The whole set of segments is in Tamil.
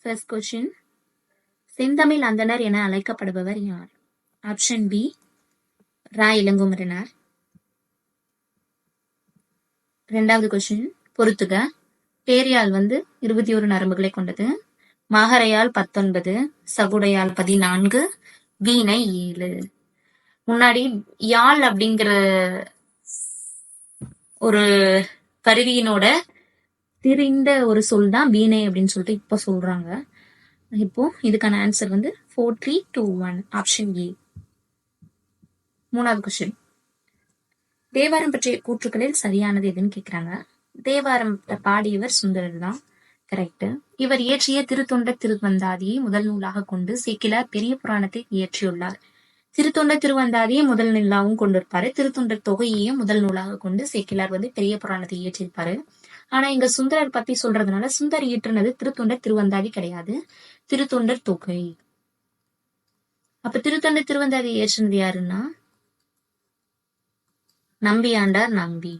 ஃபர்ஸ்ட் கொஸ்டின், செந்தமிழ் அந்தணர் என அழைக்கப்படுபவர் யார்? ஆப்ஷன் பி ரா இளங்குமரனார். இரண்டாவது கொஸ்டின், பொறுத்துக. பேரியாழ் 21 நரம்புகளை கொண்டது. மாகரையால் 19, சகுடையால் 14, வீணை 7. முன்னாடி யாழ் அப்படிங்கிற ஒரு கருவியினோட திரிந்த ஒரு சொல் தான் வீணை அப்படின்னு சொல்லிட்டு இப்ப சொல்றாங்க. இப்போ இதுக்கான ஆன்சர் 4, 3, 2, 1 ஆப்ஷன் ஏ. மூணாவது கொஸ்டின், தேவாரம் பற்றிய கூற்றுக்களில் சரியானது எதுன்னு கேக்குறாங்க. தேவாரம் பாடியவர் சுந்தரர் தான், கரெக்ட். இவர் இயற்றிய திருத்தொண்ட திருவந்தாதியை முதல் நூலாக கொண்டு சேக்கிலார் பெரிய புராணத்தை இயற்றியுள்ளார். திருத்தொண்ட திருவந்தாதியை முதல் நூலாகவும் கொண்டிருப்பாரு. திருத்தொண்டர் தொகையையும் முதல் நூலாக கொண்டு சேக்கிலார் பெரிய புராணத்தை இயற்றியிருப்பாரு. ஆனா இங்க சுந்தரர் பத்தி சொல்றதுனால சுந்தர் இயற்றினது திருத்தொண்டர் திருவந்தாதி கிடையாது, திருத்தொண்டர் தொகை. அப்ப திருத்தொண்டர் திருவந்தாதி இயற்றினது யாருன்னா நம்பியாண்டார் நம்பி.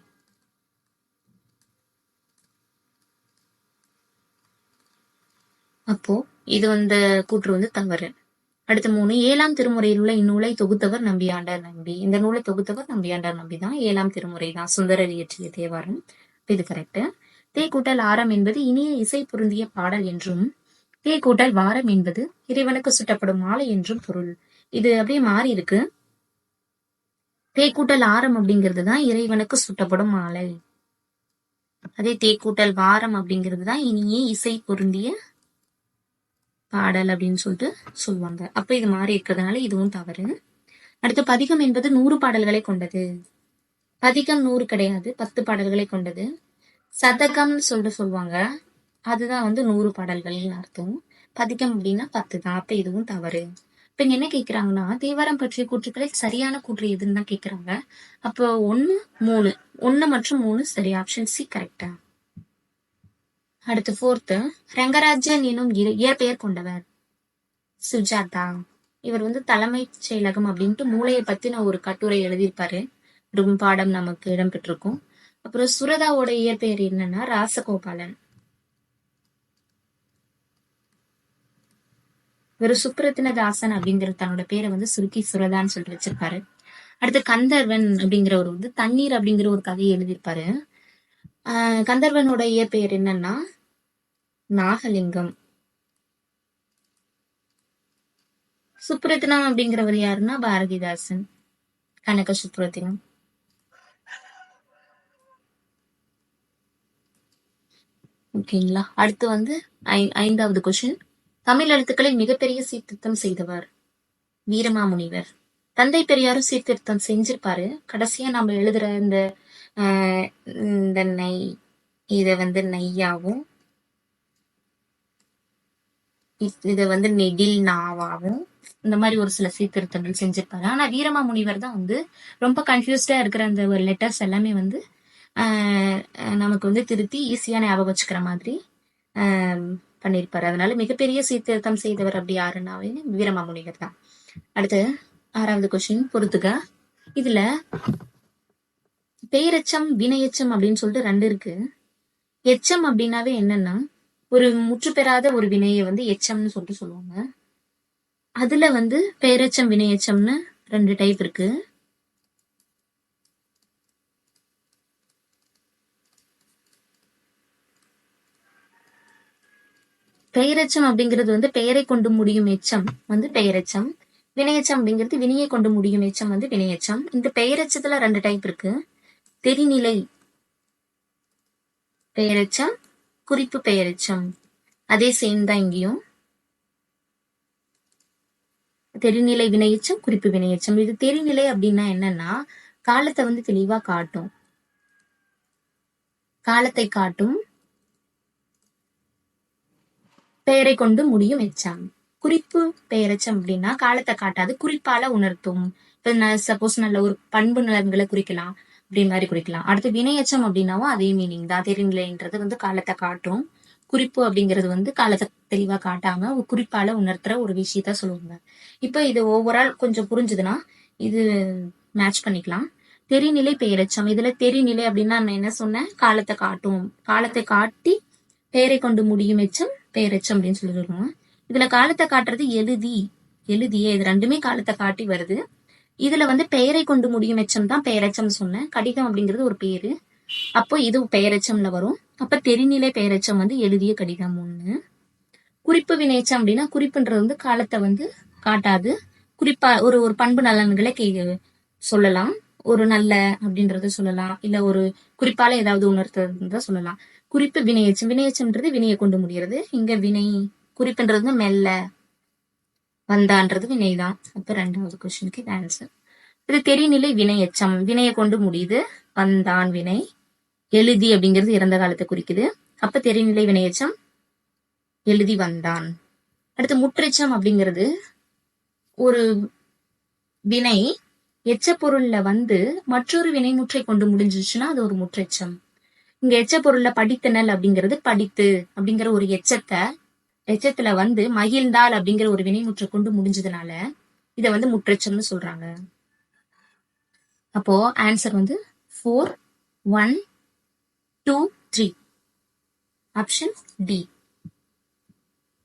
அப்போ இது கூற்று தவறு. அடுத்த 3, 7ஆம் திருமுறையில் உள்ள இந்நூலை தொகுத்தவர் நம்பியாண்டார் நம்பி. இந்த நூலை தொகுத்தவர் நம்பியாண்டார் நம்பி தான். 7ஆம் திருமுறை தான் சுந்தரர் இயற்றிய தேவாரம். இது கரெக்ட். தே கூட்டல் ஆரம் என்பது இனிய இசை பொருந்திய பாடல் என்றும், தே கூட்டல் வாரம் என்பது இறைவனுக்கு சுட்டப்படும் மாலை என்றும் பொருள். இது அப்படியே மாறி இருக்கு. தே கூட்டல் ஆரம் அப்படிங்கிறது தான் இறைவனுக்கு சுட்டப்படும் மாலை. அதே தே கூட்டல் வாரம் அப்படிங்கிறது தான் இனிய இசை பொருந்திய பாடல் அப்படின்னு சொல்லிட்டு சொல்லுவாங்க. அப்ப இது மாறி இருக்கிறதுனால இதுவும் தவறு. அடுத்து, பதிகம் என்பது 100 பாடல்களை கொண்டது. பதிகம் 100 கிடையாது, 10 பாடல்களை கொண்டது. சதகம்னு சொல்லிட்டு சொல்லுவாங்க, அதுதான் 100 பாடல்கள் அர்த்தம். பதிகம் அப்படின்னா 10 தான். அப்ப இதுவும் தவறு. இப்ப இங்க என்ன கேக்குறாங்கன்னா, தேவாரம் பற்றிய கூற்றுக்களில் சரியான கூற்று எதுன்னு தான் கேக்குறாங்க. அப்போ 1, 3, 1 மற்றும் 3 சரி. ஆப்ஷன் சி கரெக்டா. அடுத்து 4th, ரங்கராஜன் எனும் இயற்பெயர் கொண்டவர். சுஜாதா. இவர் தலைமைச் செயலகம் அப்படின்ட்டு மூளையை பத்தின ஒரு கட்டுரை எழுதியிருப்பாரு. பாடம் நமக்கு இடம்பெற்றிருக்கும். அப்புறம் சுரதாவோட இயற்பெயர் என்னன்னா ராசகோபாலன். இவர் சுப்ரத்தின தாசன் அப்படிங்கிற தன்னோட பேரை சுருக்கி சுரதான்னு சொல்லிட்டு வச்சிருப்பாரு. அடுத்து கந்தர்வன் அப்படிங்கிறவர் தண்ணீர் அப்படிங்கிற ஒரு கதையை எழுதியிருப்பாரு. கந்தர்வனோட இயற்பெயர் என்னன்னா நாகலிங்கம். சுப்ரத்தினம் அப்படிங்கிறவர் யாருன்னா பாரதிதாசன். கனக சுப்ரத்தினம். ஓகேங்களா. அடுத்து 5வது கொஸ்டின், தமிழ் எழுத்துக்களில் மிகப்பெரிய சீர்திருத்தம் செய்தவர் வீரமாமுனிவர். தந்தை பெரியாரும் சீர்திருத்தம் செஞ்சிருப்பாரு. கடைசியா நம்ம எழுதுற இந்த நெய் இத நெய்யாவும், இத நெடில் நாவாவும், இந்த மாதிரி ஒரு சில சீர்திருத்தங்கள் செஞ்சிருப்பாரு. ஆனா வீரமாமுனிவர் தான் ரொம்ப கன்ஃபியூஸ்டா இருக்கிற அந்த ஒரு லெட்டர்ஸ் எல்லாமே நமக்கு திருத்தி ஈஸியா ஞாபகம் வச்சுக்கிற மாதிரி பண்ணிருப்பாரு. அதனால மிகப்பெரிய சீர்திருத்தம் செய்தவர் அப்படி யாருன்னாவே வீரமாமுனிவர் தான். அடுத்து 6வது கொஸ்டின், பொறுத்துக. இதுல பெயரெச்சம் வினையெச்சம் அப்படின்னு சொல்லிட்டு 2 இருக்கு. எச்சம் அப்படின்னாவே என்னன்னா ஒரு முற்று பெறாத ஒரு வினையை எச்சம்னு சொல்லிட்டு சொல்லுவாங்க. அதுல பெயரெச்சம் வினையெச்சம்னு 2 டைப் இருக்கு. பெயரெச்சம் அப்படிங்கிறது பெயரை கொண்டு முடியும் எச்சம் பெயரெச்சம். வினையெச்சம் அப்படிங்கிறது வினையை கொண்டு முடியும் எச்சம் வினையெச்சம். இந்த பெயரெச்சத்துல 2 டைப் இருக்கு. தெரிநிலை பெயரெச்சம், குறிப்பு பெயரெச்சம். அதே சேம் தான் இங்கேயும். தெரிநிலை வினையெச்சம், குறிப்பு வினையெச்சம். இது தெரிநிலை அப்படின்னா என்னன்னா காலத்தை தெளிவா காட்டும், காலத்தை காட்டும், பெயரை கொண்டு முடியும் எச்சம். குறிப்பு பெயரெச்சம் அப்படின்னா காலத்தை காட்டாது, குறிப்பால உணர்த்தும். சப்போஸ் நல்ல ஒரு பண்பு நலன்களை குறிக்கலாம், அப்படி மாதிரி குறிக்கலாம். அடுத்து வினையெச்சம் அப்படின்னாவும் அதே மீனிங் தான். தெரிநிலைன்றது காலத்தை காட்டும், குறிப்பு அப்படிங்கிறது காலத்தை தெளிவா காட்டாம ஒரு குறிப்பால உணர்த்துற ஒரு விஷயத்த சொல்லுவாங்க. இப்ப இது ஓவரால் கொஞ்சம் புரிஞ்சுதுன்னா இது மேட்ச் பண்ணிக்கலாம். தெரிநிலை பெயரெச்சம். இதுல தெரிநிலை அப்படின்னா நான் என்ன சொன்னேன், காலத்தை காட்டும், காலத்தை காட்டி பெயரை கொண்டு முடியும் எச்சம் பெயரெச்சம் அப்படின்னு சொல்லி சொல்லுவோம். இதுல காலத்தை காட்டுறது எழுதிய இது ரெண்டுமே காலத்தை காட்டி வருது. இதுல வந்து பெயரை கொண்டு முடியும் எச்சம் தான் பெயரெச்சம் சொன்னேன். கடிதம் அப்படிங்கிறது ஒரு பேரு. அப்போ இது பெயரெச்சம்ல வரும். அப்ப தெரிநிலை பெயரெச்சம் வந்து எழுதிய கடிதம் 1. குறிப்பு வினைச்சம் அப்படின்னா குறிப்புன்றது வந்து காலத்தை வந்து காட்டாது. குறிப்பா ஒரு ஒரு பண்பு நலன்களை சொல்லலாம். ஒரு நல்ல அப்படின்றத சொல்லலாம். இல்ல ஒரு குறிப்பால ஏதாவது உணர்த்துறத சொல்லலாம். குறிப்பு வினையச்சம். வினையச்சம்ன்றது வினையை கொண்டு முடிகிறது. இங்க வினை குறிப்புன்றது மெல்ல வந்தான்றது வினைதான். அப்ப 2வது கொஸ்டினுக்கு இது ஆன்சர். இது தெரிநிலை வினையச்சம். வினையை கொண்டு முடியுது. வந்தான் வினை. எழுதி அப்படிங்கிறது இறந்த காலத்தை குறிக்குது. அப்ப தெரிநிலை வினையச்சம் எழுதி வந்தான். அடுத்து முற்றெச்சம் அப்படிங்கிறது ஒரு வினை எச்ச பொருள்ல வந்து மற்றொரு வினைமுற்றை கொண்டு முடிஞ்சிச்சுன்னா அது ஒரு முற்றெச்சம். இங்க எச்ச பொருள்ல படித்தனல் அப்படிங்கிறது படித்து அப்படிங்கிற ஒரு எச்சத்துல வந்து மகிழ்ந்தால் அப்படிங்கிற ஒரு வினைமுற்றை கொண்டு முடிஞ்சதுனால இத வந்து முற்றெச்சம்னு சொல்றாங்க. அப்போ ஆன்சர் வந்து 4, 1, 2, 3. Option D.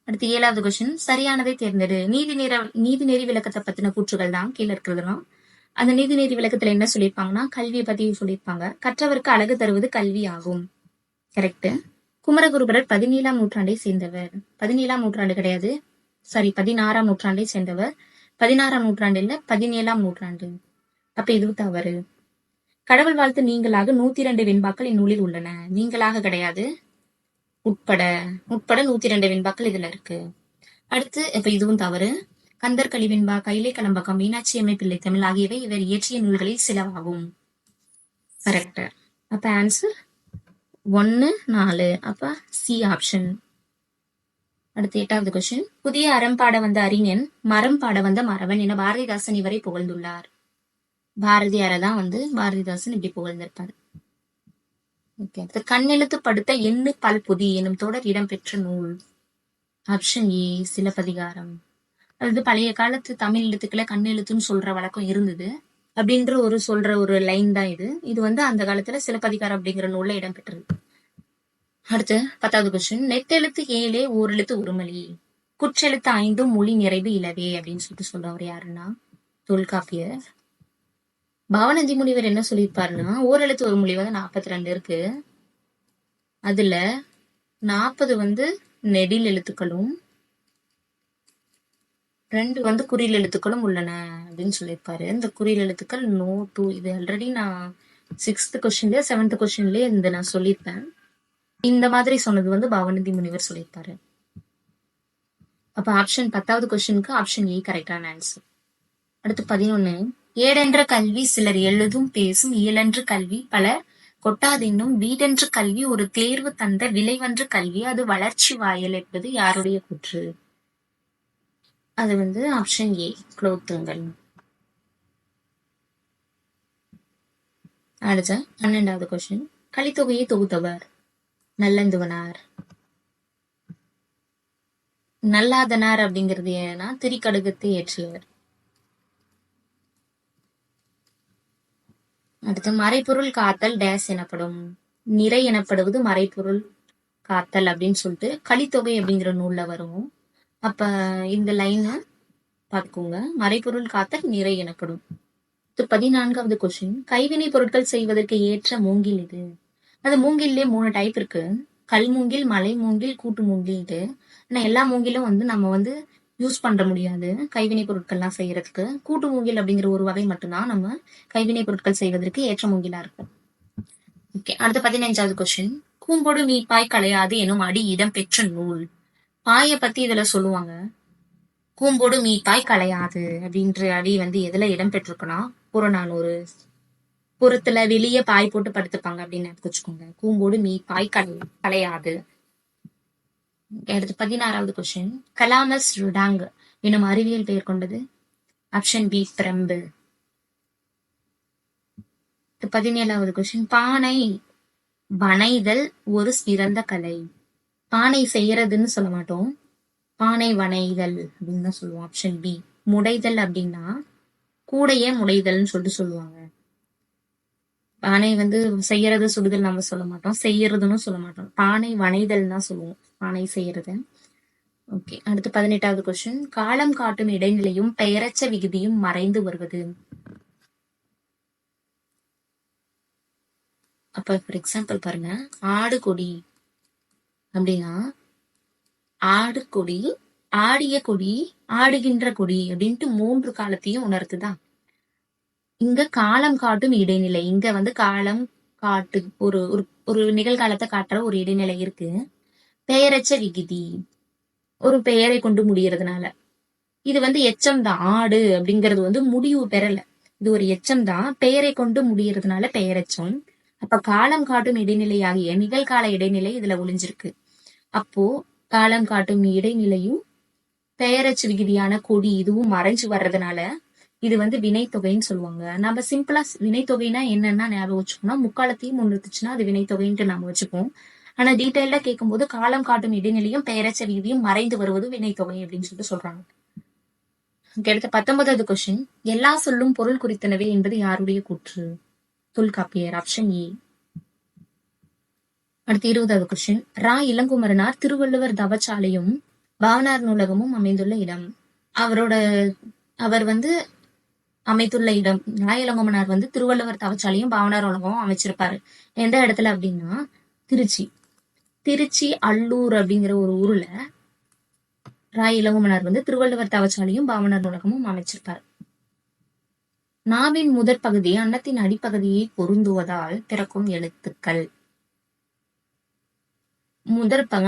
அடுத்து 7வது கொஸ்டின். சரியானதை தேர்ந்தெடு. நீதிநெறி விளக்கத்தை பத்தின கூற்றுகள் தான் கீழே இருக்கிறதுலாம். அந்த நீதிநெறி விளக்கத்துல என்ன சொல்லியிருப்பாங்கன்னா கல்வியை பத்தி சொல்லியிருப்பாங்க. கற்றவருக்கு அழகு தருவது கல்வி ஆகும். கரெக்ட். குமரகுருபரர் 17ஆம் நூற்றாண்டை சேர்ந்தவர். 17ஆம் நூற்றாண்டு கிடையாது, சாரி 16ஆம் நூற்றாண்டை சேர்ந்தவர். 16ஆம் நூற்றாண்டு இல்ல, 17ஆம் நூற்றாண்டு. அப்ப இது தவறு. கடவுள் வாழ்த்து நீங்களாக 102 வெண்பாக்கள் இந்நூலில் உள்ளன. நீங்களாக கிடையாது, உட்பட 102 வெண்பாக்கள் இதுல இருக்கு. அடுத்து இப்ப இதுவும் தவறு. கந்தர் கலிவெண்பா, கைலை கலம்பகம், மீனாட்சி அம்மை பிள்ளை தமிழ் ஆகியவை இவர் இயற்றிய நூல்களில் சிலவாகும். கரெக்ட். அப்ப ஆன்சர் 1, 4. அப்ப சி ஆப்ஷன். அடுத்து 8வது கொஸ்டின். புதிய அறம் பாட வந்த அறிஞன், மரம் பாட வந்த மறவன் என பாரதிதாசன் இவரை புகழ்ந்துள்ளார். பாரதியார தான் வந்து பாரதிதாசன் இப்படி புகழ்ந்திருப்பார். அடுத்து கண்ணெழுத்து படுத்த எண்ணு பல் பொதி எனும் தொடர் இடம்பெற்ற நூல். Option A Silappatikaram. அதாவது பழைய காலத்து தமிழ் எழுத்துக்களை கண்ணெழுத்துன்னு சொல்ற வழக்கம் இருந்தது அப்படின்ற சொல்ற ஒரு லைன் தான் இது. இது வந்து அந்த காலத்துல சிலப்பதிகாரம் அப்படிங்கிற நூல்ல இடம்பெற்றது. அடுத்து 10வது கொஸ்டின். நெட்டெழுத்து 7 ஓரெழுத்து ஒருமொழி, குற்றெழுத்து 5 மொழி நிறைவு இலவே அப்படின்னு சொல்லிட்டு சொல்றவர் யாருன்னா தொல்காப்பியர். பாவநந்தி முனிவர் என்ன சொல்லியிருப்பாருன்னா ஓரெழுத்து ஒரு மொழி வந்து 42 இருக்கு. அதுல 40 வந்து நெடில் எழுத்துக்களும் 2 வந்து குறில் எழுத்துக்களும் உள்ளன அப்படின்னு சொல்லியிருப்பாரு. இந்த குறில் எழுத்துக்கள் நோ டூ. இது ஆல்ரெடி நான் 6th கொஸ்டின்லயே 7th கொஸ்டின்லயே இந்த நான் சொல்லியிருப்பேன். இந்த மாதிரி சொன்னது வந்து பாவநந்தி முனிவர் சொல்லியிருப்பாரு. அப்ப ஆப்ஷன் 10வது கொஸ்டினுக்கு ஆப்ஷன் ஏ கரெக்டான ஆன்சர். அடுத்து 11. ஏடென்ற கல்வி சிலர் எழுதும் பேசும், இயலென்று கல்வி பலர் கொட்டாதென்னும், வீடென்று கல்வி ஒரு தேர்வு தந்த விளைவன்று கல்வி அது வளர்ச்சி வாயல் என்பது யாருடைய கூற்று? அது வந்து ஆப்ஷன் ஏ குலோத்துங்கன். அடுத்த 12வது கொஸ்டின். கலித்தொகையை தொகுத்தவர் நல்லந்துவனார். நல்லாதனார் அப்படிங்கிறது ஏன்னா திரிகடுகத்தை ஏற்றியவர். அடுத்து மறைப்பொருள் காத்தல் டேஸ் எனப்படும். நிறை எனப்படுவது மறைப்பொருள் காத்தல் அப்படின்னு சொல்லிட்டு கலித்தொகை அப்படிங்கிற நூல்ல வரும். அப்ப இந்த லைன பார்த்துக்கோங்க. மறைப்பொருள் காத்தல் நிறை எனப்படும். 14வது கொஸ்டின். கைவினை பொருட்கள் செய்வதற்கு ஏற்ற மூங்கில் இது. அது மூங்கில்லே 3 டைப் இருக்கு. கல் மூங்கில், மலை மூங்கில், கூட்டு மூங்கில்ட்டு. ஆனா எல்லா மூங்கிலும் வந்து நம்ம வந்து யூஸ் பண்ற முடியாது கைவினை பொருட்கள்லாம் செய்யறதுக்கு. கூட்டு மூங்கில் அப்படிங்கிற ஒரு வகை மட்டும்தான் நம்ம கைவினை பொருட்கள் செய்வதற்கு ஏற்ற மூங்கிலா இருக்கும். ஓகே. அடுத்த 15வது கொஸ்டின். கூம்போடு மீப்பாய் களையாது எனும் அடி இடம் பெற்ற நூல். பாய பத்தி இதுல சொல்லுவாங்க. கூம்போடு மீப்பாய் களையாது அப்படின்ற அடி வந்து எதுல இடம் பெற்றிருக்குன்னா புறநானூறு. புறத்துல வெளியே பாய் போட்டு படுத்துப்பாங்க அப்படின்னு வச்சுக்கோங்க. கூம்போடு மீப்பாய் களையாது. அடுத்து 16வது கொஸ்டின். கலாமஸ் ருடாங் எனும் அறிவியல் பெயர் கொண்டது. ஆப்ஷன் பி பிரம்பு. 17வது கொஸ்டின். பானை வனைதல் ஒரு சிறந்த கலை. பானை செய்யறதுன்னு சொல்ல மாட்டோம், பானை வனைதல் அப்படின்னு தான் சொல்லுவோம். Option B. முடைதல் அப்படின்னா கூடையே முடைதல்னு சொல்லிட்டு சொல்லுவாங்க. பானை வந்து செய்யறது சுடுதல் நம்ம சொல்ல மாட்டோம், செய்யறதுன்னு சொல்ல மாட்டோம். பானை வனைதல் தான் சொல்லுவோம் பானை செய்யறது. ஓகே, அடுத்து 18வது கொஸ்டின். காலம் காட்டும் இடைநிலையும் பெயரச்ச விகுதியும் மறைந்து வருவது. அப்ப ஃபார் எக்ஸாம்பிள் பாருங்க, ஆடு கொடி அப்படின்னா ஆடு கொடி, ஆடிய கொடி, ஆடுகின்ற கொடி அப்படின்ட்டு 3 காலத்தையும் உணர்த்துதான். இங்க காலம் காட்டும் இடைநிலை, இங்க வந்து காலம் காட்டு ஒரு ஒரு நிகழ்காலத்தை காட்டுற ஒரு இடைநிலை இருக்கு. பெயரச்ச விகுதி ஒரு பெயரை கொண்டு முடியறதுனால இது வந்து எச்சம் தான். ஆடு அப்படிங்கிறது வந்து முடிவு பெறல, இது ஒரு எச்சம் தான். பெயரை கொண்டு முடியறதுனால பெயரெச்சம். அப்ப காலம் காட்டும் இடைநிலை ஆகிய நிகழ்கால இடைநிலை இதுல ஒளிஞ்சிருக்கு. அப்போ காலம் காட்டும் இடைநிலையும் பெயரச்சு விகுதியான கொடி இதுவும் மறைஞ்சு வர்றதுனால இது வந்து வினைத்தொகைன்னு சொல்லுவாங்க. நம்ம சிம்பிளா வினைத்தொகைனா என்னன்னா ஞாபகம் வச்சுக்கோம்னா, முக்காலத்தையும் முன்னிறுத்துச்சுன்னா அது வினைத்தொகைன்ட்டு நாம வச்சுப்போம். ஆனா டீட்டெயில்டா கேட்கும்போது காலம் காட்டும் இடைநிலையும் பெயரச்ச விகுதியும் மறைந்து வருவது வினைத்தொகை அப்படின்னு சொல்லிட்டு சொல்றாங்க. அடுத்த 19வது கொஸ்டின். எல்லா சொல்லும் பொருள் குறித்தனவே என்பது யாருடைய கூற்று? தொல்காப்பியர். Option A. அடுத்து 20வது கொஸ்டின். ரா இளங்குமரனார் திருவள்ளுவர் தவச்சாலையும் பாவனார் நூலகமும் அமைந்துள்ள இடம். அவர் வந்து அமைத்துள்ள இடம். ரா இளங்குமரனார் வந்து திருவள்ளுவர் தவச்சாலையும் பாவனார் நூலகமும் அமைச்சிருப்பாரு. எந்த இடத்துல அப்படின்னா திருச்சி அல்லூர் அப்படிங்கிற ஒரு ஊர்ல ரா இளங்குமரனார் வந்து திருவள்ளுவர் தவச்சாலையும் பாவனார் நூலகமும் அமைச்சிருப்பார். நாவின் முதற் பகுதி அன்னத்தின் அடிப்பகுதியை பொருந்துவதால் பிறக்கும் எழுத்துக்கள்.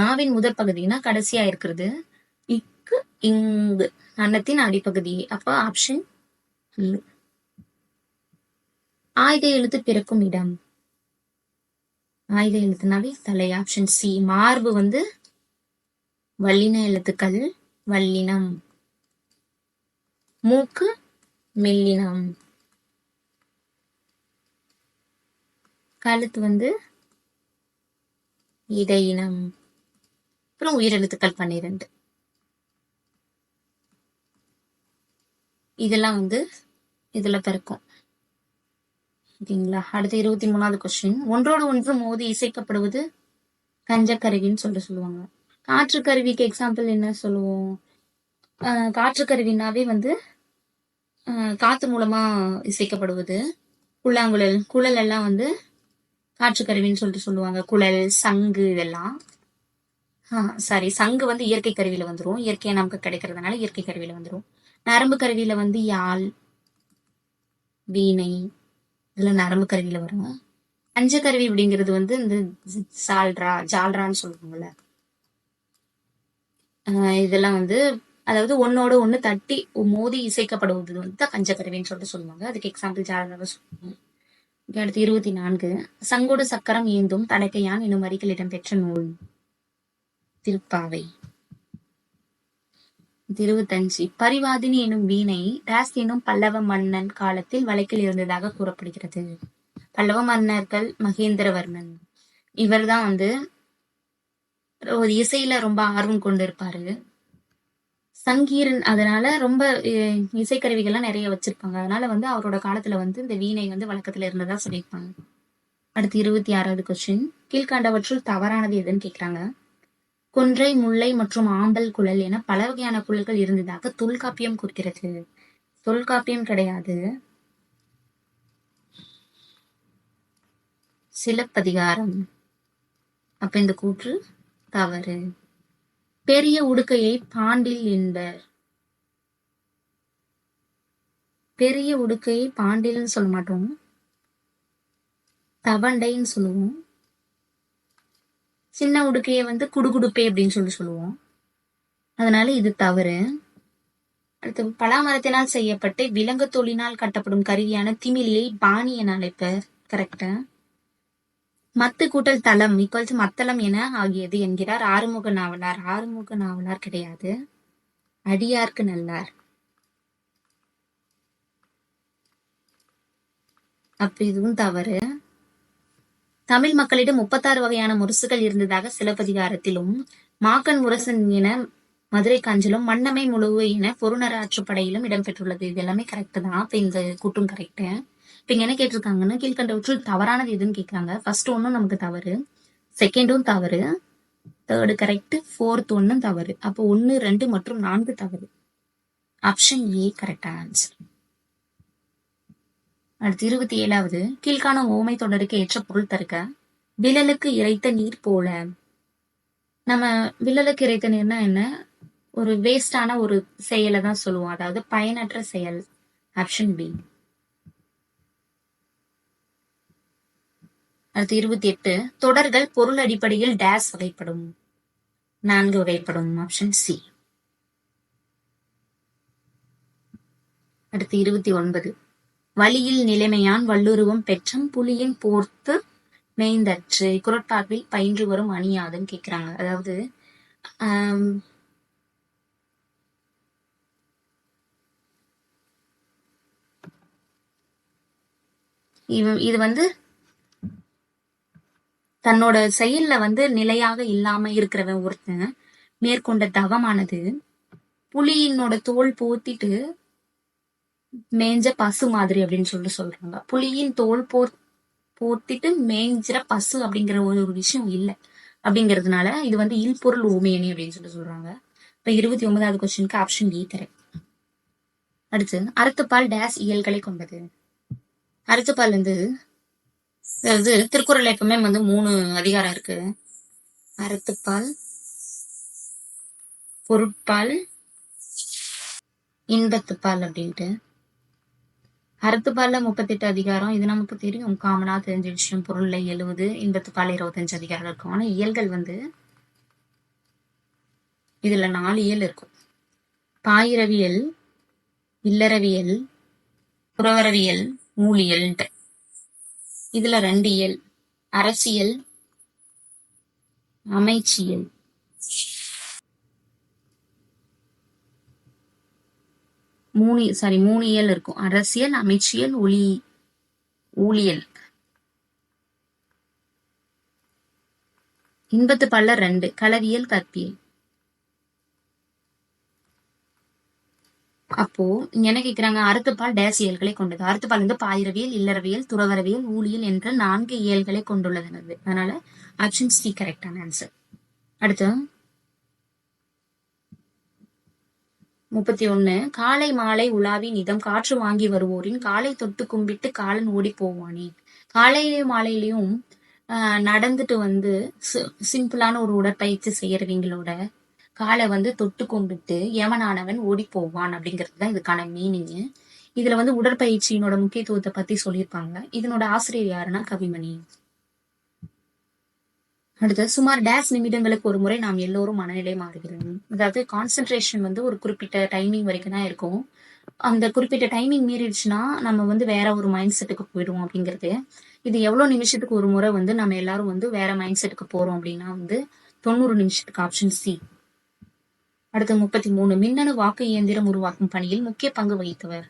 நாவின் முதற் பகுதினா கடைசியா இருக்கிறது. இக்கு இங்கு அன்னத்தின் அடிப்பகுதி. அப்ப ஆப்ஷன் ஆயுத எழுத்து பிறக்கும் இடம். ஆயுத எழுத்துனாவே தலை. Option C. மார்பு வந்து வல்லின எழுத்துக்கள் வல்லினம். மூக்கு மெல்லினம். கழுத்து வந்து இடையினம். அப்புறம் உயிரெழுத்துக்கள் 12. இதெல்லாம் வந்து இதுல பிறக்கும். ஓகேங்களா. அடுத்து 23வது கொஸ்டின். ஒன்றோடு ஒன்று மோதி இசைக்கப்படுவது கஞ்சக்கருவின்னு சொல்லுவாங்க. காற்று கருவிக்கு எக்ஸாம்பிள் என்ன சொல்லுவோம்? காற்று கருவினாவே வந்து காத்து மூலமா இசைக்கப்படுவது. புல்லாங்குழல், குழல் எல்லாம் வந்து காற்று கருவின்னு சொல்லுவாங்க. குழல், சங்கு இதெல்லாம். சாரி, சங்கு வந்து இயற்கை கருவியில வந்துரும். இயற்கையா நமக்கு கிடைக்கிறதுனால இயற்கை கருவியில வந்துரும். நரம்பு கருவியில வந்து யாழ், வீணை இதெல்லாம் நரம்பு கருவியில வரும். கஞ்சக்கருவி அப்படிங்கிறது வந்து இந்த ஜால்ரான்னு சொல்லுவாங்கல்ல, இதெல்லாம் வந்து அதாவது ஒன்னோட ஒண்ணு தட்டி மோதி இசைக்கப்படுவது வந்து கஞ்சக்கருவின்னு சொல்லுவாங்க. அதுக்கு எக்ஸாம்பிள் ஜால்ராவை சொல்லுவாங்க. அடுத்து 24. சங்கோடு சக்கரம் ஏந்தும் தடக்கையான் என்னும் வரிகள் இடம்பெற்ற நூல். திருப்பாவை. 25. பரிவாதினி எனும் வீணை டாஸ் எனும் பல்லவ மன்னன் காலத்தில் வழக்கில் இருந்ததாக கூறப்படுகிறது. பல்லவ மன்னர்கள் மகேந்திரவர்மன் இவர் தான் வந்து ஒரு இசையில ரொம்ப ஆர்வம் கொண்டு இருப்பாரு. சங்கீரன் அதனால ரொம்ப இசைக்கருவிகள்லாம் நிறைய வச்சிருப்பாங்க. அதனால வந்து அவரோட காலத்துல வந்து இந்த வீணை வந்து வழக்கத்துல இருந்ததா சொல்லியிருப்பாங்க. அடுத்து 26வது கொஸ்டின். கீழ்கண்டவற்றுள் தவறானது எதுன்னு கேக்குறாங்க. கொன்றை, முல்லை மற்றும் ஆம்பல் குழல் என பல வகையான குழல்கள் இருந்ததாக தொல்காப்பியம் குறிக்கிறது. தொல்காப்பியம் கிடையாது, சிலப்பதிகாரம். அப்ப இந்த கூற்று தவறு. பெரிய உடுக்கையை பாண்டில் என்பர். பெரிய உடுக்கையை பாண்டில்னு சொல்ல மாட்டோம், தவண்டைன்னு சொல்லுவோம். சின்ன உடுக்கையை வந்து குடுகுடுப்பே அப்படின்னு சொல்லுவோம். அதனால இது தவறு. அடுத்து பலாமரத்தினால் செய்யப்பட்டு விலங்கு தோலினால் கட்டப்படும் கருவியான திமிலியை பாணி என அழைப்பர். கரெக்டா. மத்து கூட்டல் தளம் ஈக்குவல்ஸ் மத்தளம் என ஆகியது என்கிறார் ஆறுமுக நாவலார். ஆறுமுக நாவலார் கிடையாது, அடியார்க்கு நல்லார். அப்ப இதுவும் தவறு. தமிழ் மக்களிடம் 36 வகையான முரசுகள் இருந்ததாக சிலப்பதிகாரத்திலும், மாக்கன் முரசன் என மதுரை காஞ்சிலும், மன்னமை முழுவு என பொருநர ஆற்றுப்படையிலும் இடம்பெற்றுள்ளது. இது எல்லாமே கரெக்ட் தான். இப்ப இந்த கூட்டும் கரெக்ட். இப்ப இங்க என்ன கேட்டிருக்காங்கன்னா, கீழ்கண்டவற்றுள் தவறானது எதுன்னு கேட்கிறாங்க. ஃபர்ஸ்ட் ஒன்னும் நமக்கு தவறு, செகண்டும் தவறு, தேர்டு கரெக்ட், ஃபோர்த் 1 தவறு. அப்போ 1, 2 மற்றும் 4 தவறு. ஆப்ஷன் ஏ கரெக்டான ஆன்சர். அடுத்து 27வது, கீழ்காணும் ஓமை தொடருக்கு ஏற்ற பொருள் தருக. விழலுக்கு இறைத்த நீர் போல. நம்ம விழலுக்கு இறைத்த நீர்னா என்ன? ஒரு வேஸ்டான ஒரு செயலை தான் சொல்லுவோம், அதாவது பயனற்ற செயல். Option B. அடுத்து 28, தொடர்கள் பொருள் அடிப்படையில் டேஸ் வகைப்படும். 4 வகைப்படும். Option C. அடுத்து 29, வழியில் நிலைமையான் வள்ளுருவம் பெற்றம் புலியின் போர்த்து மேய்ந்தற்று குரட்பார்வில் பயின்று வரும் அணியாதுன்னு கேக்குறாங்க. அதாவது இது வந்து தன்னோட செயல்ல வந்து நிலையாக இல்லாம இருக்கிறவன் ஒருத்தன் மேற்கொண்ட தவமானது புலியினோட தோல் போத்திட்டு மேய்ஞ்ச பசு மாதிரி அப்படின்னு சொல்றாங்க. புலியின் தோல் போத்திட்டு மேய்ஞ்சிற பசு அப்படிங்கிற ஒரு விஷயம் இல்லை அப்படிங்கிறதுனால இது வந்து இல்பொருள் ஊமையணி அப்படின்னு சொல்றாங்க. இப்ப 29வது கொஸ்டினுக்கு ஆப்ஷன் டி கரெக்ட். அடுத்து, அறத்துப்பால் டேஸ் இயல்களை கொண்டது. அறத்துப்பால் வந்து, அதாவது திருக்குறள் எப்பவுமே வந்து 3 அதிகாரம் இருக்கு. அறத்துப்பால், பொருட்பால், இன்பத்துப்பால் அப்படின்ட்டு. அறத்துப்பால்ல 38 அதிகாரம், இது நமக்கு தெரியும், காமனா தெரிஞ்ச விஷயம். பொருள்ல 70, இன்பத்துப்பால் 25 அதிகாரம் இருக்கும். ஆனா இயல்கள் வந்து இதுல 4 இயல் இருக்கும். பாயிரவியல், இல்லறவியல், புறவரவியல், ஊழியல்ன்ட்டு. இதுல 2 இயல், அரசியல், அமைச்சியல். 3 இயல் இருக்கும். அரசியல், அமைச்சியல், ஊழியல். இன்பத்துப்பால்ல 2, களவியல், கற்பியல். அப்போ இங்க என்ன கேக்குறாங்க? அறத்துப்பால் டேஸ் இயல்களை கொண்டது. அறத்துப்பால் வந்து பாயிரவியல், இல்லறவியல், துறவரவியல், ஊழியல் என்ற 4 இயல்களை கொண்டுள்ளது. அதனால ஆப்ஷன் சி கரெக்டான ஆன்சர். அடுத்து 31, காலை மாலை உலாவி நிதம் காற்று வாங்கி வருவோரின் காலை தொட்டு கும்பிட்டு காலன் ஓடி போவானே. காலையிலயும் மாலையிலயும் நடந்துட்டு வந்து சிம்பிளான ஒரு உடற்பயிற்சி செய்யறவங்களோட காலை வந்து தொட்டு கும்பிட்டு யமனானவன் ஓடி போவான் அப்படிங்கிறது தான் இதுக்கான மீனிங். இதுல வந்து உடற்பயிற்சியினோட முக்கியத்துவத்தை பத்தி சொல்லியிருப்பாங்க. இதனோட ஆசிரியர் யாருன்னா கவிமணி. அடுத்து, சுமார் டேஸ் நிமிடங்களுக்கு ஒரு முறை நாம் எல்லோரும் மனநிலை மாறுகிறோம். அதாவது கான்சென்ட்ரேஷன் வந்து ஒரு குறிப்பிட்ட டைமிங் வரைக்கும் தான் இருக்கும். அந்த குறிப்பிட்ட டைமிங் மீறிடுச்சுன்னா நம்ம வந்து வேற ஒரு மைண்ட் செட்டுக்கு போயிடுவோம் அப்படிங்கிறது. இது எவ்வளவு நிமிஷத்துக்கு ஒரு முறை வந்து நம்ம எல்லாரும் வந்து வேற மைண்ட் செட்டுக்கு போறோம் அப்படின்னா வந்து 90 நிமிஷத்துக்கு. Option C. அடுத்து 33, மின்னணு வாக்கு இயந்திரம் உருவாக்கும் பணியில் முக்கிய பங்கு வகித்தவர்.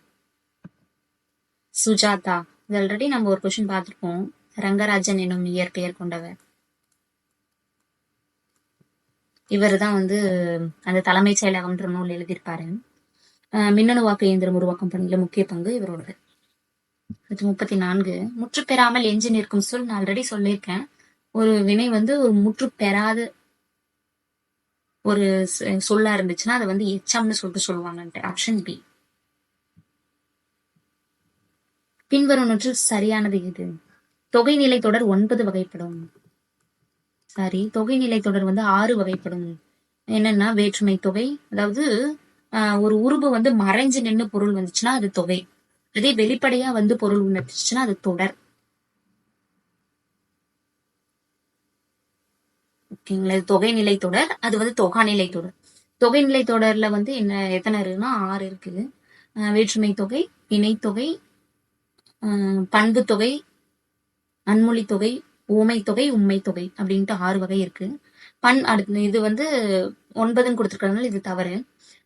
சுஜாதா. இது ஆல்ரெடி நம்ம ஒரு கொஸ்டின் பார்த்திருப்போம். ரங்கராஜன் எனும் இயற்பெயர் கொண்டவர். இவர் தான் வந்து அந்த தலைமைச் செயலகம்ன்ற நூல் எழுதியிருப்பாரு. மின்னணு வாக்கு இயந்திரம் உருவாக்கும் பணியில முக்கிய பங்கு இவரோடது. 34, முற்று பெறாமல் எஞ்சி நிற்கும் சொல். நான் ஆல்ரெடி சொல்லியிருக்கேன். ஒரு வினை வந்து ஒரு முற்று பெறாத ஒரு சொல்லா இருந்துச்சுன்னா அதை வந்து எச்சம்னு சொல்லுவாங்கன்ட்டு. Option B. பின்வரும் நூற்றில் சரியானது எது? தொகைநிலை தொடர் 9 வகைப்படும். சரி, தொகைநிலை தொடர் வந்து 6 வகைப்படும். என்னன்னா, வேற்றுமை தொகை, அதாவது ஒரு உருபு வந்து மறைஞ்சு நின்று பொருள் வந்துச்சுன்னா அது தொகை. அதே வெளிப்படையா வந்து பொருள் உணர்த்துச்சுன்னா அது தொடர். ஓகேங்களா? தொகைநிலை தொடர், அது வந்து தொகாநிலை தொடர். தொகைநிலை தொடர்ல வந்து எத்தனை இருக்குன்னா 6 இருக்கு. வேற்றுமை தொகை, இணைத்தொகை, பண்பு தொகை, அன்மொழி தொகை, ஊமை தொகை, உண்மை தொகை அப்படின்ட்டு 6 வகை இருக்கு. இது வந்து 9 கொடுத்திருக்கிறதுனால இது தவறு.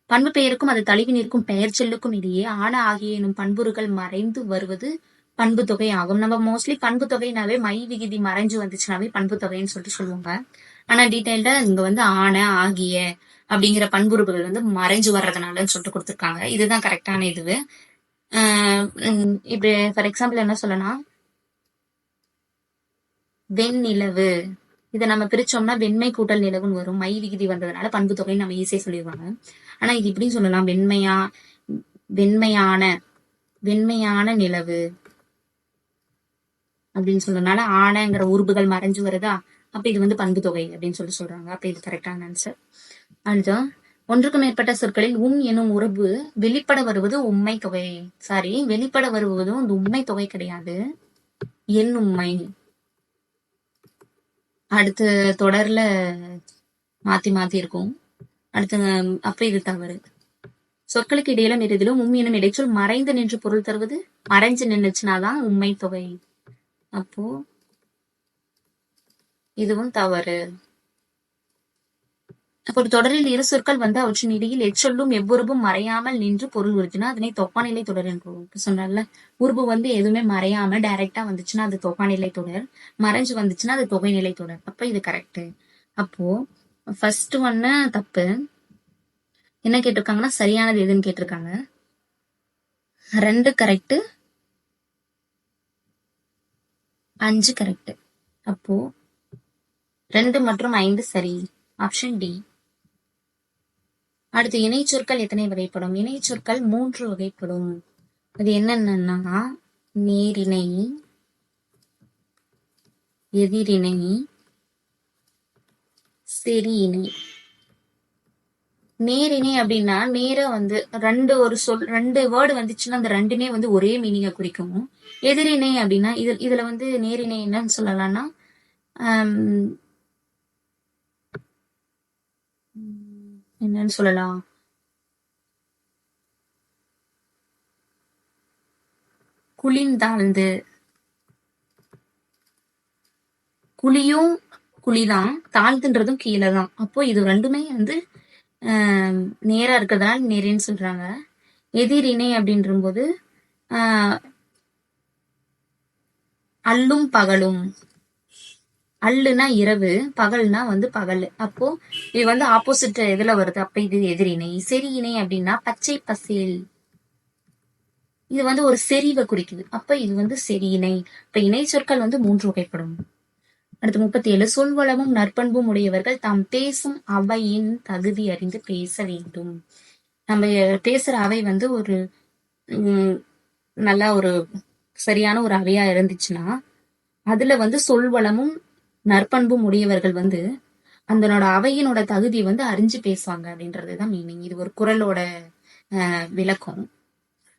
பண்பு பெயருக்கும் அது தழுவி நிற்கும் பெயர் சொல்லுக்கும் இடையே ஆன ஆகிய எனும் பண்புறுகள் மறைந்து வருவது பண்பு தொகை ஆகும். நம்ம மோஸ்ட்லி பண்பு தொகைனாவே மை விகுதி மறைஞ்சு வந்துச்சுனாவே பண்பு தொகைன்னு சொல்லிட்டு சொல்லுவாங்க. ஆனா டீடைல்டா இங்க வந்து ஆன ஆகிய அப்படிங்கிற பண்புறுகள் வந்து மறைஞ்சு வர்றதுனாலன்னு சொல்லிட்டு கொடுத்திருக்காங்க. இதுதான் கரெக்டான இதுவு. இப்படி ஃபார் எக்ஸாம்பிள் என்ன சொல்லலாம், வெண்ணிலவு, இதை நம்ம பிரிச்சோம்னா வெண்மை கூட்டல் நிலவுன்னு வரும். மை விகுதி வந்ததுனால பண்பு தொகைன்னு நம்ம ஈஸியா சொல்லிடுவாங்க. ஆனா இது இப்படின்னு சொல்லலாம், வெண்மையான வெண்மையான நிலவு அப்படின்னு சொல்றதுனால ஆனைங்கிற உறுப்புகள் மறைஞ்சு வருதா, அப்ப இது வந்து பண்பு தொகை அப்படின்னு சொல்றாங்க. அப்ப இது கரெக்டான ஆன்சர். அடுத்து, ஒன்றுக்கு மேற்பட்ட சொற்களில் எனும் உறவு வெளிப்பட வருவது உண்மை தொகை. வெளிப்பட வருவதும் இந்த உண்மை தொகை கிடையாது, எண் உண்மை. அடுத்த தொடர்ல மாத்தி மாத்தி இருக்கும். அடுத்து அப்ப இது தவறு. சொற்களுக்கு இடையிலும் இறுதியிலும் எனும் இடைச்சொல் மறைந்து நின்று பொருள் தருவது, மறைஞ்சு நின்றுச்சுனாதான் உண்மை தொகை. அப்போ இதுவும் தவறு. அப்போ ஒரு தொடரில் இரு சொற்கள் வந்து அவற்றின் இடையில் எச்சொல்லும் எவ்வுறுப்பும் மறையாமல் நின்று பொருள் உறுத்தினா அதனை தொப்பாநிலை தொடர் என்றும் சொன்னால. உறுப்பு வந்து எதுவுமே மறையாம டைரக்டா வந்துச்சுன்னா அது தொப்பாநிலை தொடர், மறைஞ்சு வந்துச்சுன்னா அது தொகைநிலை தொடர். அப்ப இது கரெக்ட். அப்போ ஃபர்ஸ்ட் ஒன்னு தப்பு. என்ன கேட்டிருக்காங்கன்னா சரியானது எதுன்னு கேட்டிருக்காங்க. 2 கரெக்ட், 5 கரெக்ட். அப்போ 2 மற்றும் 5 சரி. Option D. அடுத்து, இணை சொற்கள் எத்தனை வகைப்படும்? இணை சொற்கள் 3 வகைப்படும். அது என்னன்னா நேரிணை, எதிரிணை, செரி இணை. நேரிணை அப்படின்னா நேரா வந்து ரெண்டு வேர்டு வந்துச்சுன்னா அந்த ரெண்டுமே வந்து ஒரே மீனிங்கை குறிக்கும். எதிரிணை அப்படின்னா இதுல வந்து நேரிணை என்னன்னு சொல்லலாம்னா என்னன்னு சொல்லலாம், குளிர்ந்தாழ்ந்து. குழியும் குழிதான், தாழ்ந்துன்றதும் கீழே தான். அப்போ இது ரெண்டுமே வந்து நேரா இருக்கிறதுனால நேரின்னு சொல்றாங்க. எதிரிணை அப்படின்ற போது அல்லும் பகலும். அல்லுனா இரவு, பகல்னா வந்து பகல். அப்போ இது வந்து ஆப்போசிட் எதுல வருது, அப்ப இது எதிரிணை. செரி இணை அப்படின்னா பச்சை பசேல், இது வந்து ஒரு செறிவை குறிக்குது. அப்ப இது வந்து செரி இணை. இப்ப இணை சொற்கள் வந்து 3 வகைப்படும். அடுத்து 37, சொல்வளமும் நற்பண்பும் உடையவர்கள் தாம் பேசும் அவையின் தகுதி அறிந்து பேச வேண்டும். நம்ம பேசுற அவை வந்து ஒரு நல்லா ஒரு சரியான ஒரு அவையா இருந்துச்சுன்னா அதுல வந்து சொல்வளமும் நற்பண்பும் உடையவர்கள் வந்து அதனோட அவையினோட தகுதி வந்து அறிஞ்சு பேசுவாங்க அப்படின்றதுதான் மீனிங். இது ஒரு குறளோட விளக்கம்.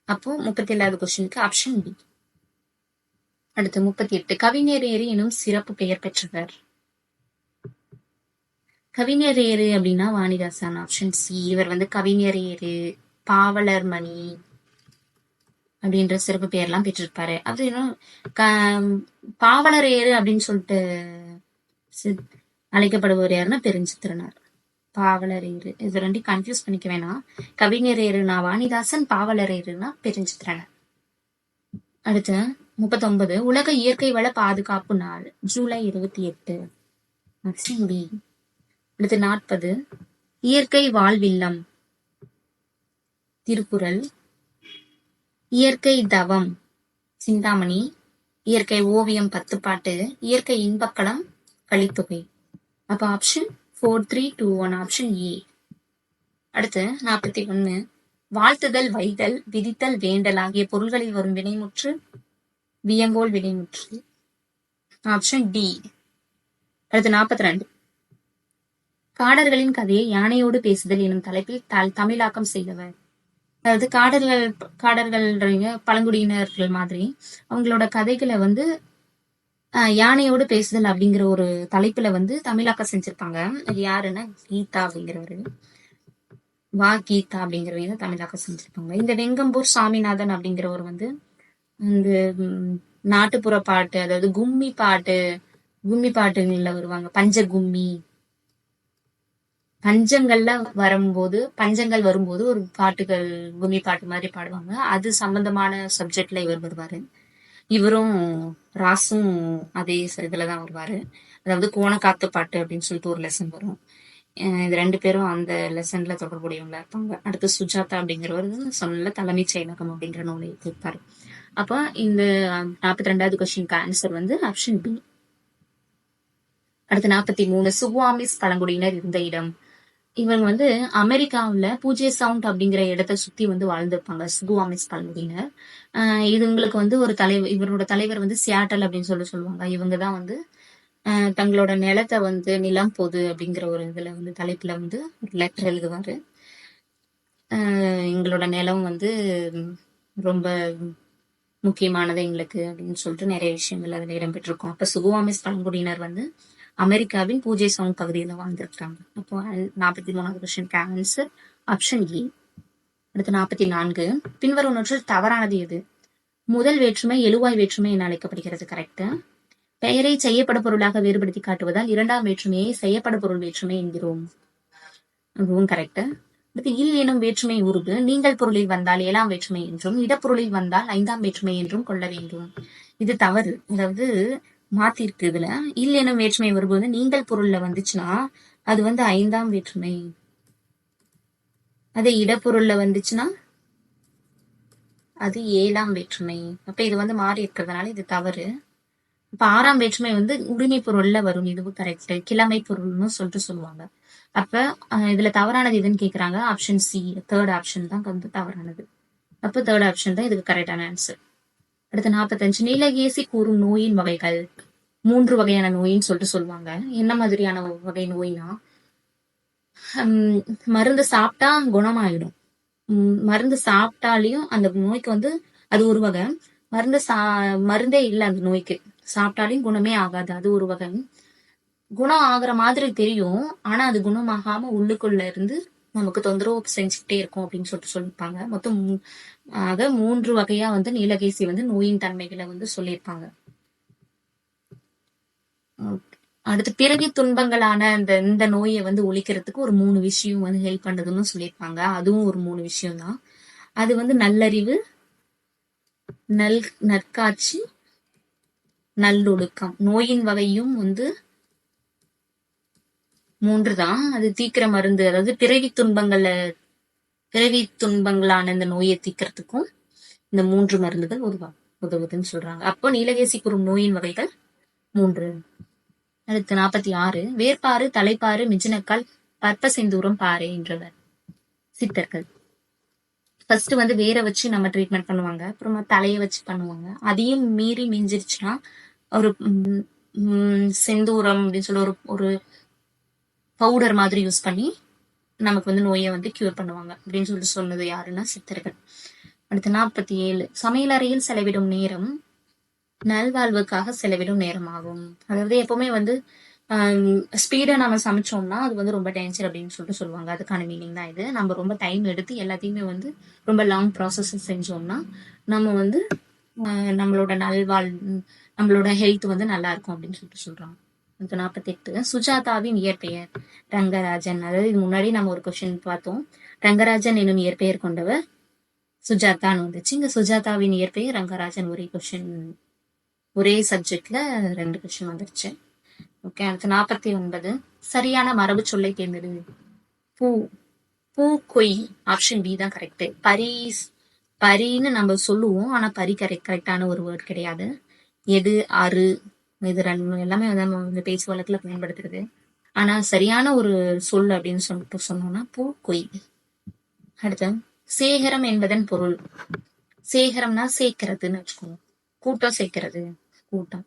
அப்போ 37வது கொஸ்டினுக்கு ஆப்ஷன் பி. அடுத்து 38, கவிஞரேறு எனும் சிறப்பு பெயர் பெற்றவர். கவிஞரேறு அப்படின்னா வாணிதாசன். Option C. இவர் வந்து கவிஞரேறு, பாவலர் மணி அப்படின்ற சிறப்பு பெயர்லாம் பெற்றிருப்பாரு. அது இன்னும் பாவலரேறு அப்படின்னு சொல்லிட்டு அழைக்கப்படுபவர் யாருன்னா பெருஞ்சித்திரனார். பாவலரேறு, இது ரெண்டையும் கன்ஃபியூஸ் பண்ணிக்க வேணாம். கவிஞரேறுனா வாணிதாசன், பாவலரேறுனா பெருஞ்சித்திரனார். அடுத்து 39, உலக இயற்கை வள பாதுகாப்பு நாள் ஜூலை 28. Option B. அடுத்து 40, இயற்கை வாழ்வில்லம் திருக்குறள், இயற்கை தவம் சிந்தாமணி, இயற்கை ஓவியம் 10 பாட்டு, இயற்கை இன்பக்களம் கலித்தொகை. அப்ப ஆப்ஷன் 4321 ஆப்ஷன் ஏ. அடுத்து 41, வாழ்த்துதல், வைதல், விதித்தல், வேண்டல் ஆகிய பொருள்களில் வரும் வினைமுற்று வியங்கோல் வினைமுற்று. Option D. அடுத்து 42, காடர்களின் கதையை யானையோடு பேசுதல் எனும் தலைப்பில் தமிழாக்கம் செய்தவர். அதாவது காடர்கள் பழங்குடியினர்கள் மாதிரி அவங்களோட கதைகளை வந்து யானையோடு பேசுதல் அப்படிங்கிற ஒரு தலைப்புல வந்து தமிழாக்கம் செஞ்சிருப்பாங்க. அது யாருன்னா கீதா அப்படிங்கிறவரு, கீதா அப்படிங்கிறவங்க தமிழாக்கம் செஞ்சிருப்பாங்க. இந்த வெங்கம்பூர் சாமிநாதன் அப்படிங்கிறவர் வந்து இந்த நாட்டுப்புற பாட்டு, அதாவது கும்மி பாட்டுகள்ல வருவாங்க. பஞ்சகும்மி, பஞ்சங்கள் வரும்போது ஒரு பாட்டுகள் கும்மி பாட்டு மாதிரி பாடுவாங்க. அது சம்பந்தமான சப்ஜெக்ட்ல இவர் வருவாரு. இவரும் ராசும் அதே இதுலதான் வருவாரு. அதாவது கோணக்காத்து பாட்டு அப்படின்னு சொல்லிட்டு ஒரு லெசன் வரும். இது 2 பேரும் அந்த லெசன்ல தொடர்புடையவங்களா இருப்பாங்க. அடுத்து சுஜாதா அப்படிங்கிறவர் சொன்ன தலைமைச் செயலகம் அப்படிங்கிற நூலை இருப்பாரு. அப்ப இந்த 42வது கொஸ்டினுக்கு ஆன்சர் வந்து ஆப்ஷன் பி. அடுத்து 43 சுகுவாமிஸ் பழங்குடியினர் இருந்த இடம். இவங்க வந்து அமெரிக்காவுல பூஜே சவுண்ட் அப்படிங்கிற இடத்த சுத்தி வந்து வாழ்ந்திருப்பாங்க சுகுவாமிஸ் பழங்குடியினர். இதுங்களுக்கு வந்து ஒரு தலைவர், இவரோட தலைவர் வந்து சியாட்டல் அப்படின்னு சொல்லுவாங்க. இவங்கதான் வந்து தங்களோட நிலத்தை வந்து நிலம் பொது அப்படிங்கிற ஒரு இதுல வந்து தலைப்புல வந்து ஒரு லெட்டர் எழுதுவாரு. எங்களோட நிலம் வந்து ரொம்ப முக்கியமானது எங்களுக்கு அப்படின்னு சொல்லிட்டு நிறைய விஷயங்கள் அதுல இடம்பெற்றிருக்கும். அப்ப சுகுவாமிஸ் பழங்குடியினர் வந்து அமெரிக்காவின் பூஜை சவுண்ட் பகுதியில வாழ்ந்திருக்காங்க. அப்போ 43வது கொஸ்டின் ஆன்சர் ஆப்ஷன் ஏ. அடுத்து 44 பின்வருவனவற்றில் தவறானது எது? முதல் வேற்றுமை எழுவாய் வேற்றுமை என அழைக்கப்படுகிறது. கரெக்ட். பெயரை செய்யப்பட பொருளாக வேறுபடுத்தி காட்டுவதால் இரண்டாம் வேற்றுமையை செய்யப்பட பொருள் வேற்றுமை என்கிறோம். அதுவும் கரெக்ட். அடுத்து இல் எனும் வேற்றுமை உருவு நீங்கள் பொருளில் வந்தால் 7ஆம் வேற்றுமை என்றும் இடப்பொருளில் வந்தால் 5ஆம் வேற்றுமை என்றும் கொள்ள வேண்டும். இது தவறு. அதாவது மாத்திருக்கு. இதுல இல் எனும் வேற்றுமை உருவு வந்து நீங்கள் பொருள்ல வந்துச்சுன்னா அது வந்து 5ஆம் வேற்றுமை. அது இடப்பொருள்ல வந்துச்சுன்னா அது 7ஆம் வேற்றுமை. அப்ப இது வந்து மாறி இருக்கிறதுனால இது தவறு. இப்ப 6ஆம் வேற்றுமை வந்து உரிமை பொருள்ல வரும். இதுவும் கரெக்ட். கிழமை பொருள்னு சொல்லிட்டு சொல்லுவாங்க. அப்ப இதுல தவறானது எதுன்னு கேக்குறாங்க. ஆப்ஷன் சி, தேர்ட் ஆப்ஷன் தான் வந்து தவறானது. அப்ப தேர்ட் ஆப்ஷன் தான் இதுக்கு கரெக்டான ஆன்சர். அடுத்து 45 நீலகேசி கூறும் நோயின் வகைகள். 3 வகையான நோயின்னு சொல்லிட்டு சொல்லுவாங்க. என்ன மாதிரியான வகை நோய்னா, மருந்து சாப்பிட்டா குணமாயிடும். மருந்து சாப்பிட்டாலையும் அந்த நோய்க்கு வந்து அது ஒரு வகை. மருந்தே இல்லை அந்த நோய்க்கு, சாப்பிட்டாலையும் குணமே ஆகாது, அது ஒரு வகை. குணம் ஆகுற மாதிரி தெரியும், ஆனா அது குணமாகாம உள்ளுக்குள்ள இருந்து நமக்கு தொந்தரவு செஞ்சுக்கிட்டே இருக்கும் அப்படின்னு சொல்லியிருப்பாங்க. மொத்தம் 3 வகையா வந்து நீலகேசி வந்து நோயின் தன்மைகளை வந்து சொல்லியிருப்பாங்க. அடுத்து பிறவி துன்பங்களான இந்த நோயை வந்து ஒழிக்கிறதுக்கு ஒரு 3 விஷயம் வந்து ஹெல்ப் பண்றதுன்னு சொல்லியிருப்பாங்க. அதுவும் ஒரு 3 விஷயம் தான். அது வந்து நல்லறிவு, நற்காட்சி, நல்லொழுக்கம். நோயின் வகையும் வந்து 3 தான். அது தீக்கிற மருந்து, அதாவது பிறவி துன்பங்களான இந்த நோயை தீக்கிறதுக்கும் இந்த 3 மருந்துகள் உதவுதுன்னு சொல்றாங்க. அப்போ நீலகேசி கூறும் நோயின் வகைகள் 3. அடுத்து 46 வேர்பாறு, தலைப்பாறு, மிஜினக்கால், பற்ப செந்தூரம் பாறை என்றவர் சித்தர்கள். ஃபர்ஸ்ட் வந்து வேற வச்சு நம்ம ட்ரீட்மெண்ட் பண்ணுவாங்க, அப்புறமா தலையை வச்சு பண்ணுவாங்க. அதையும் மீறி மிஞ்சிருச்சுன்னா ஒரு செந்தூரம் அப்படின்னு சொல்லி ஒரு பவுடர் மாதிரி யூஸ் பண்ணி நமக்கு வந்து நோயை வந்து கியூர் பண்ணுவாங்க அப்படின்னு சொல்லிட்டு சொன்னது யாருன்னா சித்தர்கள். அடுத்து 47 சமையலறையில் செலவிடும் நேரம் நல்வாழ்வுக்காக செலவிடும் நேரம் ஆகும். அதாவது எப்பவுமே வந்து ஸ்பீடா நம்ம சமைச்சோம்னா அது வந்து ரொம்ப டேஞ்சர் அப்படின்னு சொல்லிட்டு சொல்லுவாங்க. அதுக்கான மீனிங் தான் இது. நம்ம ரொம்ப டைம் எடுத்து எல்லாத்தையுமே வந்து ரொம்ப லாங் ப்ராசஸ் செஞ்சோம்னா நம்ம வந்து நம்மளோட ஹெல்த் வந்து நல்லா இருக்கும் அப்படின்னு சொல்லிட்டு சொல்றாங்க. 48 சுஜாதாவின் இயற்பெயர் ரங்கராஜன். அதாவது இது முன்னாடி நம்ம ஒரு கொஸ்டின் பார்த்தோம். ரங்கராஜன் எனும் இயற்பெயர் கொண்டவர் சுஜாதான்னு வந்துச்சு. இங்க சுஜாதாவின் இயற்பெயர் ரங்கராஜன். ஒரே சப்ஜெக்ட்ல 2 கொஸ்டின் வந்துருச்சு. ஓகே. அடுத்து 49 சரியான மரபு சொல்லை தேர்ந்தெடு. பூ கொய். ஆப்ஷன் பி தான் கரெக்ட். பரின்னு நம்ம சொல்லுவோம், ஆனா பரி கரெக்டான ஒரு வேர்ட் கிடையாது. எது அரு, இது எல்லாமே வந்து பேச்சு வழக்குல பயன்படுத்துறது. ஆனா சரியான ஒரு சொல் அப்படின்னு சொல்லிட்டு சொன்னோம்னா பூ கொய். அடுத்து சேகரம் என்பதன் பொருள். சேகரம்னா சேர்க்கிறதுன்னு வச்சுக்கோங்க. கூட்டம் சேர்க்கிறது, கூட்டம்.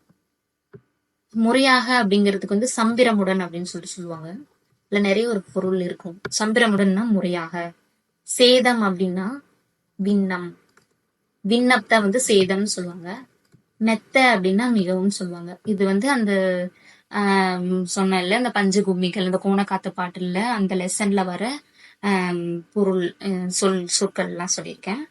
முறையாக அப்படிங்கிறதுக்கு வந்து சம்பிரமுடன் அப்படின்னு சொல்லிட்டு சொல்லுவாங்க. இல்ல நிறைய ஒரு பொருள் இருக்கும். சம்பிரமுடன்னா முறையாக. சேதம் அப்படின்னா விண்ணம். விண்ணப்த வந்து சேதம்னு சொல்லுவாங்க. மெத்த அப்படின்னா மிகவும் சொல்லுவாங்க. இது வந்து அந்த சொன்னல இந்த பஞ்சகும்மிகள், இந்த கோணக்காத்து பாட்டுல அந்த லெசன்ல வர பொருள் சொற்கள் எல்லாம் சொல்லியிருக்கேன்.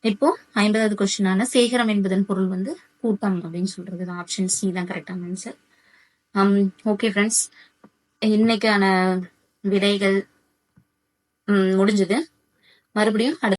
இப்போ 50வது கொஸ்டினான சேகரம் என்பதன் பொருள் வந்து கூட்டம் அப்படின்னு சொல்றது. ஆப்ஷன் சி தான் கரெக்டான ஆன்சர். ஓகே ஃப்ரெண்ட்ஸ், இன்னைக்கான விடைகள் முடிஞ்சது. மறுபடியும்